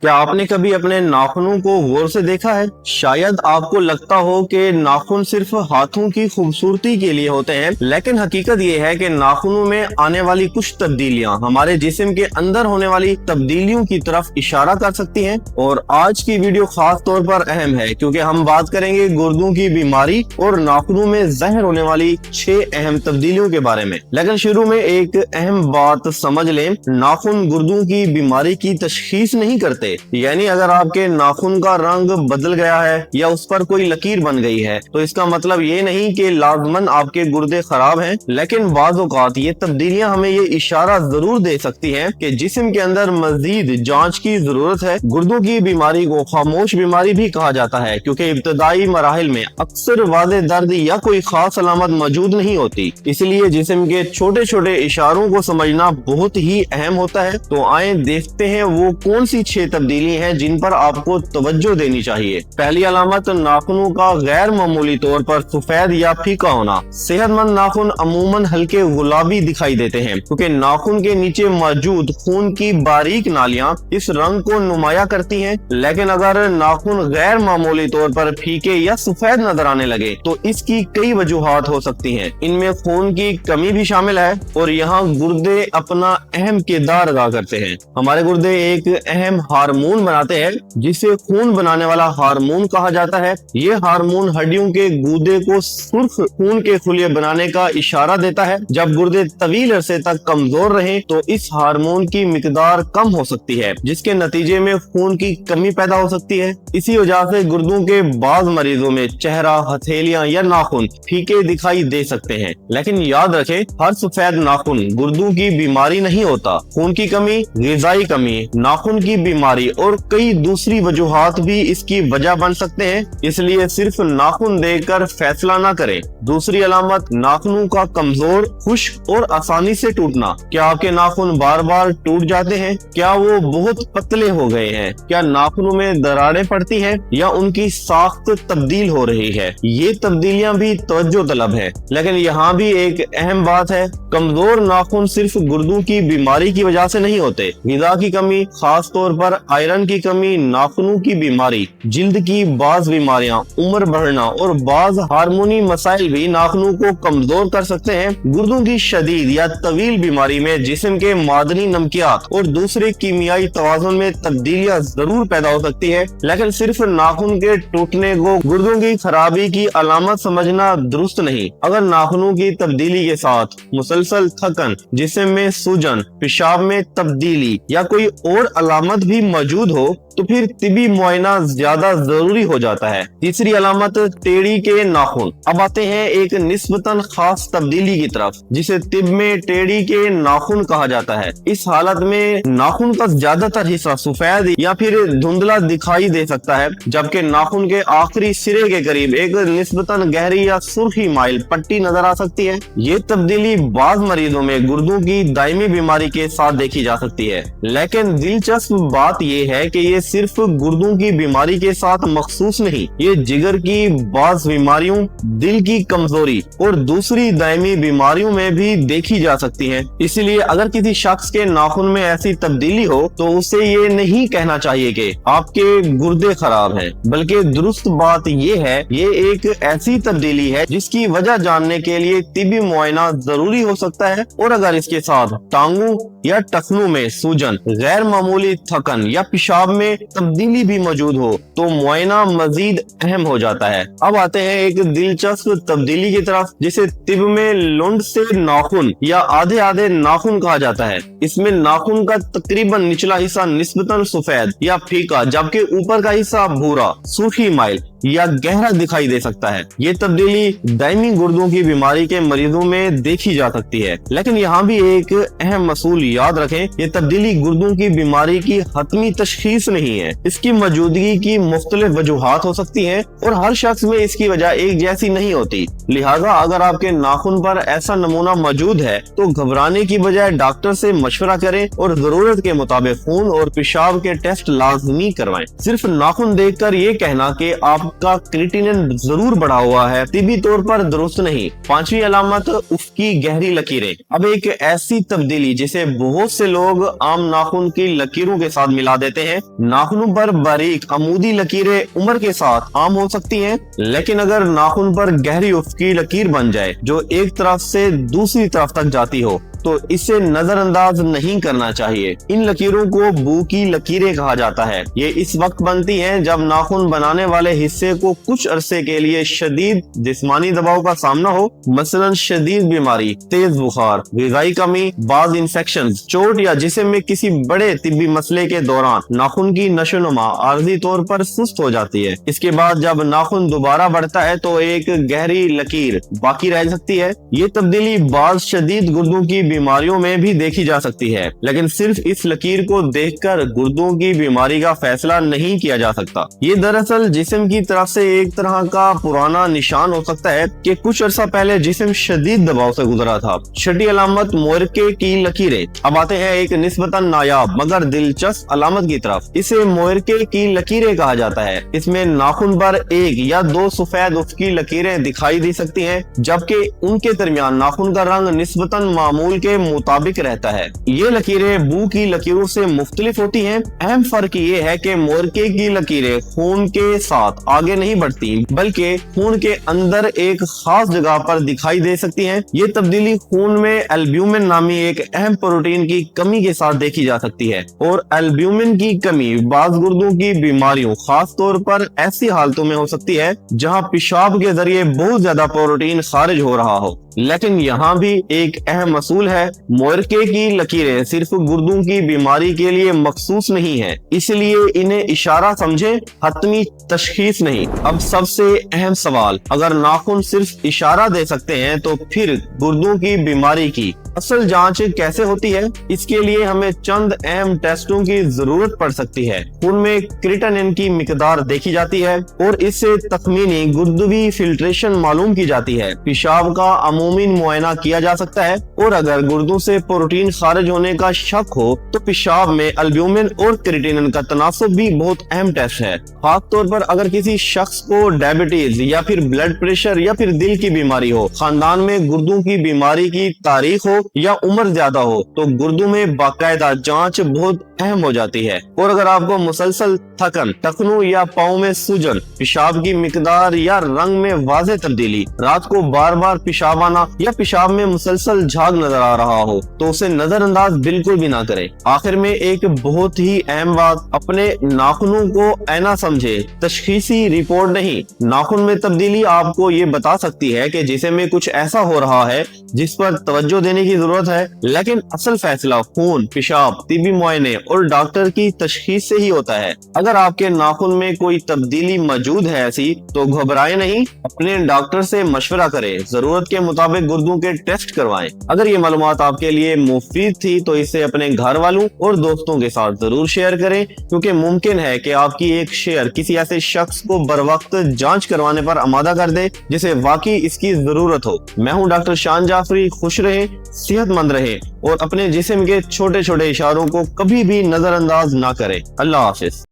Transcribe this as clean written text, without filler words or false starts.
क्या आपने कभी अपने नाखूनों को गौर से देखा है? शायद आपको लगता हो कि नाखून सिर्फ हाथों की खूबसूरती के लिए होते हैं, लेकिन हकीकत ये है कि नाखूनों में आने वाली कुछ तब्दीलियां हमारे जिस्म के अंदर होने वाली तब्दीलियों की तरफ इशारा कर सकती हैं। और आज की वीडियो खास तौर पर अहम है क्योंकि हम बात करेंगे गुर्दों की बीमारी और नाखूनों में ज़हर होने वाली 6 अहम तब्दीलियों के बारे में। लेकिन शुरू में एक अहम बात समझ लें, नाखून गुर्दों की बीमारी की तशखीस नहीं करते। यानी अगर आपके नाखून का रंग बदल गया है या उस पर कोई लकीर बन गई है तो इसका मतलब ये नहीं कि लाजमन आपके गुर्दे खराब हैं, लेकिन बाज़ औक़ात ये तब्दीलियां हमें ये इशारा जरूर दे सकती हैं कि जिस्म के अंदर मजीद जांच की जरूरत है। गुर्दों की बीमारी को खामोश बीमारी भी कहा जाता है क्योंकि इब्तदाई मराहिल में अक्सर वाज़े दर्द या कोई खास अलामत मौजूद नहीं होती, इसलिए जिस्म के छोटे छोटे इशारों को समझना बहुत ही अहम होता है। तो आए देखते हैं वो कौन सी 6 तब्दीली हैं जिन पर आपको तवज्जो देनी चाहिए। पहली अलामत, नाखूनों का गैर मामूली तौर पर सफेद या फीका होना। सेहतमंद नाखून अमूमन हल्के गुलाबी दिखाई देते हैं क्योंकि नाखून के नीचे मौजूद खून की बारीक नालियां इस रंग को नुमाया करती हैं। लेकिन अगर नाखून गैर मामूली तौर पर फीके या सफेद नजर आने लगे तो इसकी कई वजूहात हो सकती हैं। इनमें खून की कमी भी शामिल है और यहाँ गुर्दे अपना अहम किरदार अदा करते हैं। हमारे गुर्दे एक अहम हार्मोन बनाते हैं जिसे खून बनाने वाला हार्मोन कहा जाता है। ये हार्मोन हड्डियों के गूदे को सुर्ख खून के खुलिये बनाने का इशारा देता है। जब गुर्दे तवील अरसे तक कमजोर रहे तो इस हार्मोन की मिकदार कम हो सकती है जिसके नतीजे में खून की कमी पैदा हो सकती है। इसी वजह से गुर्दों के बाज मरीजों में चेहरा, हथेलियां या नाखून फीके दिखाई दे सकते हैं। लेकिन याद रखें, हर सफेद नाखून गुर्दों की बीमारी नहीं होता। खून की कमी, ग़िज़ाई कमी, नाखून की बीमारी और कई दूसरी वजूहात भी इसकी वजह बन सकते हैं, इसलिए सिर्फ नाखून देखकर फैसला ना करें। दूसरी अलामत, नाखूनों का कमजोर, खुश्क और आसानी से टूटना। क्या आपके नाखून बार बार टूट जाते हैं? क्या वो बहुत पतले हो गए हैं? क्या नाखूनों में दरारें पड़ती हैं या उनकी साख्त तब्दील हो रही है? ये तब्दीलियां भी तवज्जो तलब है। लेकिन यहाँ भी एक अहम बात है, कमजोर नाखून सिर्फ गुर्दों की बीमारी की वजह से नहीं होते। ग़िज़ा की कमी, खास तौर पर आयरन की कमी, नाखूनों की बीमारी, जिल्द की बाज बीमारियां, उम्र बढ़ना और बाज हार्मोनी मसाइल भी नाखूनों को कमजोर कर सकते हैं। गुर्दों की शदीद या तवील बीमारी में जिस्म के मादनी नमकियात और दूसरे कीमियाई तवाज़ुन में तब्दीलियां जरूर पैदा हो सकती है। लेकिन सिर्फ नाखून के टूटने को गुर्दों की खराबी की अलामत समझना दुरुस्त नहीं। अगर नाखूनों की तब्दीली के साथ मुसलसल थकन, जिस्म में सूजन, पेशाब में तब्दीली या कोई और अलामत भी मौजूद हो तो फिर तिबी मुआयना ज्यादा जरूरी हो जाता है। तीसरी अलामत, टेढ़ी के नाखून। अब आते हैं एक निस्बतन खास तब्दीली की तरफ जिसे तिब में टेढ़ी के नाखून कहा जाता है। इस हालत में नाखून का ज्यादातर हिस्सा सफेद या फिर धुंधला दिखाई दे सकता है, जबकि नाखून के आखिरी सिरे के करीब एक निस्बतन गहरी या सुर्खी माइल पट्टी नजर आ सकती है। ये तब्दीली बाज मरीजों में गुर्दों की दायमी बीमारी के साथ देखी जा सकती है। लेकिन दिलचस्प बात यह है कि ये सिर्फ गुर्दों की बीमारी के साथ मखसूस नहीं, ये जिगर की बाज बीमारियों, दिल की कमजोरी और दूसरी दायमी बीमारियों में भी देखी जा सकती है। इसलिए अगर किसी शख्स के नाखून में ऐसी तब्दीली हो तो उसे ये नहीं कहना चाहिए कि आपके गुर्दे खराब हैं, बल्कि दुरुस्त बात ये है ये एक ऐसी तब्दीली है जिसकी वजह जानने के लिए तिबी मुआयना जरूरी हो सकता है। और अगर इसके साथ टांगों या टखनों में सूजन, गैर मामूली थकन या पेशाब में तब्दीली भी मौजूद हो तो मुआयना मजीद अहम हो जाता है। अब आते हैं एक दिलचस्प तब्दीली की तरफ जिसे तिब में लुंड से नाखून या आधे आधे नाखून कहा जाता है। इसमें नाखून का तकरीबन निचला हिस्सा निस्बतन सफेद या फीका, जबकि ऊपर का हिस्सा भूरा, सूखी माइल या गहरा दिखाई दे सकता है। ये तब्दीली दायमी गुर्दों की बीमारी के मरीजों में देखी जा सकती है। लेकिन यहाँ भी एक अहम मसूल याद रखें, ये तब्दीली गुर्दों की बीमारी की हतमी तशखीस नहीं है। इसकी मौजूदगी की मुख्तलिफ वजूहात हो सकती हैं और हर शख्स में इसकी वजह एक जैसी नहीं होती। लिहाजा अगर आपके नाखून पर ऐसा नमूना मौजूद है तो घबराने की बजाय डॉक्टर से मशवरा करें और जरूरत के मुताबिक खून और पेशाब के टेस्ट लाजमी करवाएं। सिर्फ नाखून देखकर ये कहना कि आप का क्रिएटिनिन जरूर बढ़ा हुआ है, तिब्बी तौर पर दुरुस्त नहीं। पांचवी अलामत उफ़की गहरी लकीरें। अब एक ऐसी तब्दीली जिसे बहुत से लोग आम नाखून की लकीरों के साथ मिला देते हैं। नाखूनों पर बारीक अमूदी लकीरें उम्र के साथ आम हो सकती हैं, लेकिन अगर नाखून पर गहरी उफ़की लकीर बन जाए जो एक तरफ से दूसरी तरफ तक जाती हो तो इसे नजरअंदाज नहीं करना चाहिए। इन लकीरों को बू की लकीरें कहा जाता है। ये इस वक्त बनती हैं जब नाखून बनाने वाले हिस्से को कुछ अरसे के लिए शदीद जिस्मानी दबाव का सामना हो, मसलन शदीद बीमारी, तेज बुखार, ग़िज़ाई कमी, बाज़ इंफेक्शन, चोट या जिस्म में किसी बड़े तिब्बी मसले के दौरान नाखून की नशोनुमा आर्जी तौर पर सुस्त हो जाती है। इसके बाद जब नाखून दोबारा बढ़ता है तो एक गहरी लकीर बाकी रह सकती है। ये तब्दीली बाज़ शदीद गुर्दों की बीमारियों में भी देखी जा सकती है, लेकिन सिर्फ इस लकीर को देखकर गुर्दों की बीमारी का फैसला नहीं किया जा सकता। ये दरअसल जिस्म की तरफ से एक तरह का पुराना निशान हो सकता है कि कुछ अरसा पहले जिस्म शदीद दबाव से गुजरा था। छठी अलामत मोरके की लकीरें। अब आते हैं एक निस्बतन नायाब मगर दिलचस्प अलामत की तरफ। इसे मोरके की लकीरें कहा जाता है। इसमें नाखून पर एक या दो सफेद उफ़की लकीरें दिखाई दे सकती हैं, जबकि उनके दरमियान नाखून का रंग निस्बतन मामूल के मुताबिक रहता है। ये लकीरें बू की लकीरों से मुख्तलिफ होती हैं। अहम फर्क ये है कि मोरके की लकीरें खून के साथ आगे नहीं बढ़ती, बल्कि खून के अंदर एक खास जगह पर दिखाई दे सकती हैं। ये तब्दीली खून में एल्ब्यूमिन नामी एक अहम प्रोटीन की कमी के साथ देखी जा सकती है, और एल्ब्यूमिन की कमी बाज़ गुर्दों की बीमारियों, खास तौर पर ऐसी हालतों में हो सकती है जहां पेशाब के जरिए बहुत ज्यादा प्रोटीन खारिज हो रहा हो। लेकिन यहाँ भी एक अहम असूल है, मोरके की लकीरें सिर्फ गुर्दों की बीमारी के लिए मखसूस नहीं है, इसलिए इन्हें इशारा समझे, हतमी तशखीस नहीं। अब सबसे अहम सवाल, अगर नाखून सिर्फ इशारा दे सकते हैं तो फिर गुर्दों की बीमारी की असल जांच कैसे होती है? इसके लिए हमें चंद अहम टेस्टों की जरूरत पड़ सकती है। खून में क्रिएटिनिन की मिकदार देखी जाती है और इससे तखमीनी गुर्दवी फिल्ट्रेशन मालूम की जाती है। पेशाब का अमूमी मुआयना किया जा सकता है, और अगर गुर्दों से प्रोटीन खारिज होने का शक हो तो पेशाब में एल्ब्यूमिन और क्रिएटिनिन का तनासुब भी बहुत अहम टेस्ट है। खास तौर पर अगर किसी शख्स को डायबिटीज या फिर ब्लड प्रेशर या फिर दिल की बीमारी हो, खानदान में गुर्दों की बीमारी की तारीख हो या उम्र ज्यादा हो, तो गुर्दों में बाकायदा जांच बहुत अहम हो जाती है। और अगर आपको मुसलसल थकन, टखनों या पाँव में सूजन, पेशाब की मिकदार या रंग में वाज़ेह तब्दीली, रात को बार बार पेशाब आना या पेशाब में मुसलसल झाग नजर आ रहा हो, तो उसे नजरअंदाज बिल्कुल भी ना करें। आखिर में एक बहुत ही अहम बात, अपने नाखूनों को ऐना समझे, तशखीसी रिपोर्ट नहीं। नाखून में तब्दीली आपको ये बता सकती है कि जिस्म में कुछ ऐसा हो रहा है जिस पर तवज्जो देने की जरूरत है, लेकिन असल फैसला खून, पेशाब, तिब्बी मुआयने और डॉक्टर की तशखीस से ही होता है। अगर आपके नाखून में कोई तब्दीली मौजूद है ऐसी, तो घबराएं नहीं, अपने डॉक्टर से मशवरा करें, जरूरत के मुताबिक गुर्दों के टेस्ट करवाएं। अगर ये मालूमात आपके लिए मुफीद थी तो इसे अपने घर वालों और दोस्तों के साथ जरूर शेयर करें, क्योंकि मुमकिन है कि आपकी एक शेयर किसी ऐसे शख्स को बर वक्त जांच करवाने पर आमादा कर दे जिसे वाकई इसकी जरूरत हो। मैं हूँ डॉक्टर शान जाफरी। खुश रहे, सेहतमंद रहे और अपने जिस्म के छोटे छोटे इशारों को कभी भी नजरअंदाज ना करें। अल्लाह हाफिज।